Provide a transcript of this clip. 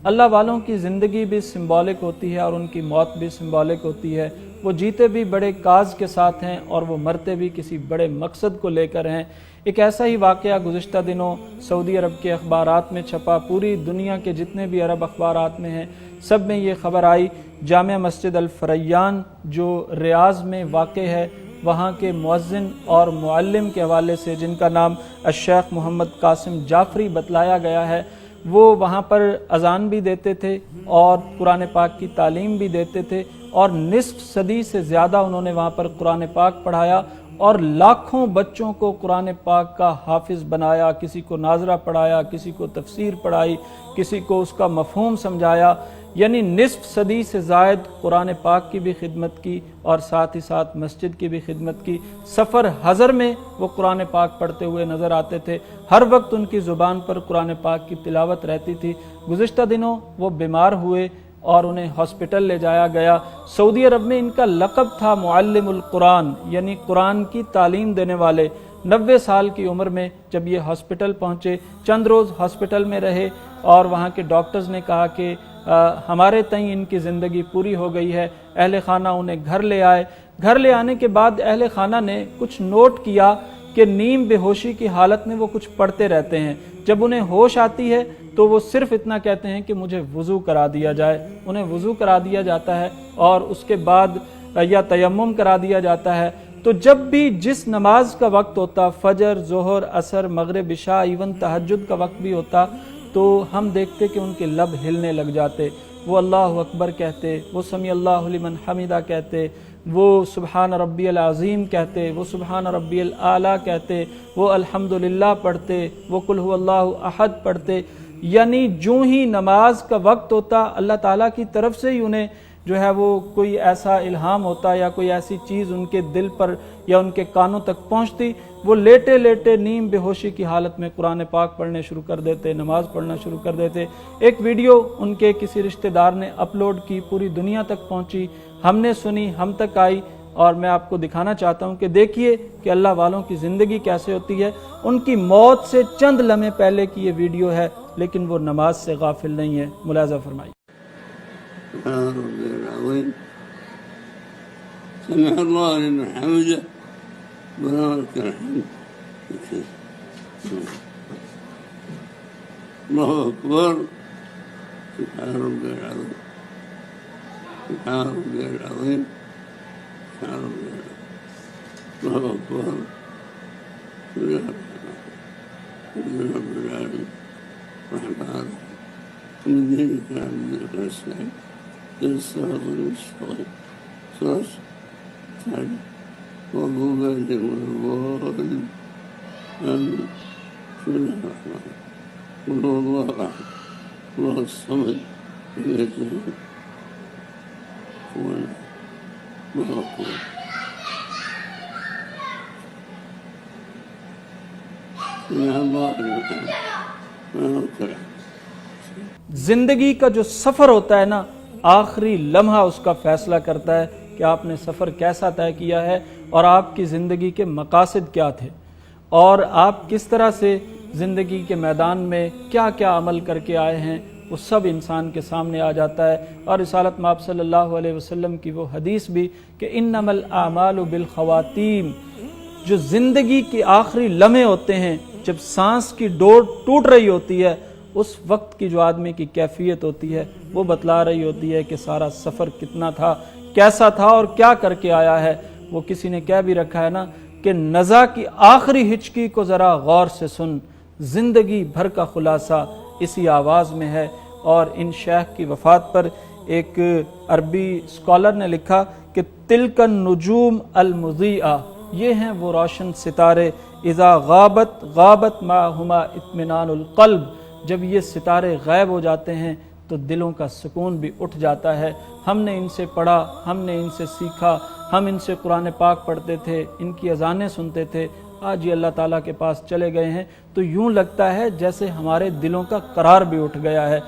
اللہ والوں کی زندگی بھی سمبولک ہوتی ہے اور ان کی موت بھی سمبولک ہوتی ہے۔ وہ جیتے بھی بڑے کاز کے ساتھ ہیں اور وہ مرتے بھی کسی بڑے مقصد کو لے کر ہیں۔ ایک ایسا ہی واقعہ گزشتہ دنوں سعودی عرب کے اخبارات میں چھپا، پوری دنیا کے جتنے بھی عرب اخبارات میں ہیں سب میں یہ خبر آئی۔ جامع مسجد الفریان جو ریاض میں واقع ہے، وہاں کے مؤذن اور معلم کے حوالے سے، جن کا نام الشیخ محمد قاسم جعفری بتلایا گیا ہے، وہ وہاں پر اذان بھی دیتے تھے اور قرآن پاک کی تعلیم بھی دیتے تھے، اور نصف صدی سے زیادہ انہوں نے وہاں پر قرآن پاک پڑھایا اور لاکھوں بچوں کو قرآن پاک کا حافظ بنایا، کسی کو ناظرہ پڑھایا، کسی کو تفسیر پڑھائی، کسی کو اس کا مفہوم سمجھایا، یعنی نصف صدی سے زائد قرآن پاک کی بھی خدمت کی اور ساتھ ہی ساتھ مسجد کی بھی خدمت کی۔ سفر حضر میں وہ قرآن پاک پڑھتے ہوئے نظر آتے تھے، ہر وقت ان کی زبان پر قرآن پاک کی تلاوت رہتی تھی۔ گزشتہ دنوں وہ بیمار ہوئے اور انہیں ہاسپٹل لے جایا گیا۔ سعودی عرب میں ان کا لقب تھا معلم القرآن، یعنی قرآن کی تعلیم دینے والے۔ 90 سال کی عمر میں جب یہ ہاسپٹل پہنچے، چند روز ہاسپٹل میں رہے اور وہاں کے ڈاکٹرز نے کہا کہ ہمارے تئیں ان کی زندگی پوری ہو گئی ہے۔ اہل خانہ انہیں گھر لے آئے۔ گھر لے آنے کے بعد اہل خانہ نے کچھ نوٹ کیا کہ نیم بے ہوشی کی حالت میں وہ کچھ پڑھتے رہتے ہیں۔ جب انہیں ہوش آتی ہے تو وہ صرف اتنا کہتے ہیں کہ مجھے وضو کرا دیا جائے۔ انہیں وضو کرا دیا جاتا ہے اور اس کے بعد یا تیمم کرا دیا جاتا ہے۔ تو جب بھی جس نماز کا وقت ہوتا، فجر، ظہر، عصر، مغرب، عشاء، ایون تہجد کا وقت بھی ہوتا، تو ہم دیکھتے کہ ان کے لب ہلنے لگ جاتے۔ وہ اللہ اکبر کہتے، وہ سمیع اللہ لمن حمدہ کہتے، وہ سبحان ربی العظیم کہتے، وہ سبحان ربی الاعلیٰ کہتے، وہ الحمدللہ پڑھتے، وہ قل هو اللہ احد پڑھتے۔ یعنی جو ہی نماز کا وقت ہوتا، اللہ تعالیٰ کی طرف سے ہی انہیں جو ہے وہ کوئی ایسا الہام ہوتا یا کوئی ایسی چیز ان کے دل پر یا ان کے کانوں تک پہنچتی، وہ لیٹے لیٹے نیم بے ہوشی کی حالت میں قرآن پاک پڑھنے شروع کر دیتے، نماز پڑھنا شروع کر دیتے۔ ایک ویڈیو ان کے کسی رشتہ دار نے اپلوڈ کی، پوری دنیا تک پہنچی، ہم نے سنی، ہم تک آئی، اور میں آپ کو دکھانا چاہتا ہوں کہ دیکھیے کہ اللہ والوں کی زندگی کیسے ہوتی ہے۔ ان کی موت سے چند لمحے پہلے کی یہ ویڈیو ہے، لیکن وہ نماز سے غافل نہیں ہے۔ ملاحظہ فرمائیے۔ سمع اللہ لمن حمده ولك الحمد اللہ اکبر سبحان ربی العظیم سبحان ربی العظیم سبحان ربی العظیم اللہ اکبر الحمد رب العالمین الرحمن الرحیم مالک یوم الدین الصراط المستقیم صراط والله آمين بسم الله الرحمن الرحيم قل هو الله أحد الله الصمد لم يلد ولم يولد الله أكبر سمع الله لمن حمده۔ زندگی کا جو سفر ہوتا ہے نا، آخری لمحہ اس کا فیصلہ کرتا ہے کہ آپ نے سفر کیسا طے کیا ہے اور آپ کی زندگی کے مقاصد کیا تھے، اور آپ کس طرح سے زندگی کے میدان میں کیا کیا عمل کر کے آئے ہیں، وہ سب انسان کے سامنے آ جاتا ہے۔ اور رسالت مآب صلی اللہ علیہ وسلم کی وہ حدیث بھی کہ انما الاعمال بالخواتیم، جو زندگی کے آخری لمحے ہوتے ہیں، جب سانس کی ڈور ٹوٹ رہی ہوتی ہے، اس وقت کی جو آدمی کی کیفیت ہوتی ہے وہ بتلا رہی ہوتی ہے کہ سارا سفر کتنا تھا، کیسا تھا اور کیا کر کے آیا ہے۔ وہ کسی نے کہہ بھی رکھا ہے نا کہ نزا کی آخری ہچکی کو ذرا غور سے سن، زندگی بھر کا خلاصہ اسی آواز میں ہے۔ اور ان شیخ کی وفات پر ایک عربی اسکالر نے لکھا کہ تلک النجوم المضیئہ، یہ ہیں وہ روشن ستارے، اذا غابت غابت معہما اطمینان القلب، جب یہ ستارے غائب ہو جاتے ہیں تو دلوں کا سکون بھی اٹھ جاتا ہے۔ ہم نے ان سے پڑھا، ہم نے ان سے سیکھا، ہم ان سے قرآن پاک پڑھتے تھے، ان کی اذانیں سنتے تھے، آج یہ اللہ تعالیٰ کے پاس چلے گئے ہیں تو یوں لگتا ہے جیسے ہمارے دلوں کا قرار بھی اٹھ گیا ہے۔